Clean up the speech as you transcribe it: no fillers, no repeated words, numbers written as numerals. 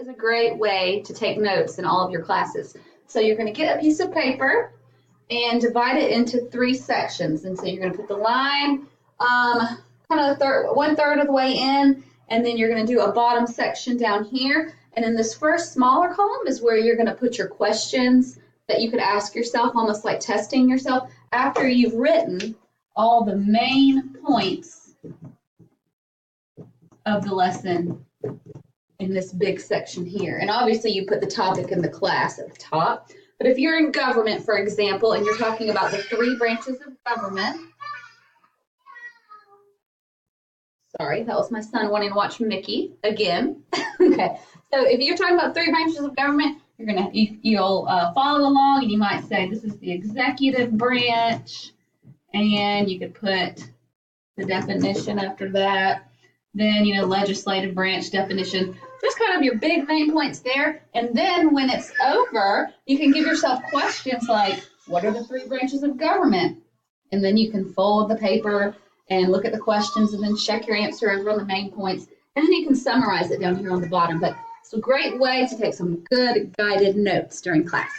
is a great way to take notes in all of your classes. So you're going to get a piece of paper and divide it into 3 sections. And so you're going to put the line kind of 1/3 of the way in, and then you're going to do a bottom section down here. And in this first smaller column is where you're going to put your questions that you could ask yourself, almost like testing yourself, after you've written all the main points of the lesson in this big section here. And obviously you put the topic and the class at the top. But if you're in government, for example, and you're talking about the 3 branches of government, sorry, that was my son wanting to watch Mickey again. Okay, so if you're talking about 3 branches of government, you'll follow along, and you might say this is the executive branch, and you could put the definition after that. Then, legislative branch definition, just kind of your big main points there. And then when it's over, you can give yourself questions like, what are the 3 branches of government? And then you can fold the paper and look at the questions and then check your answer over on the main points. And then you can summarize it down here on the bottom. But it's a great way to take some good guided notes during class.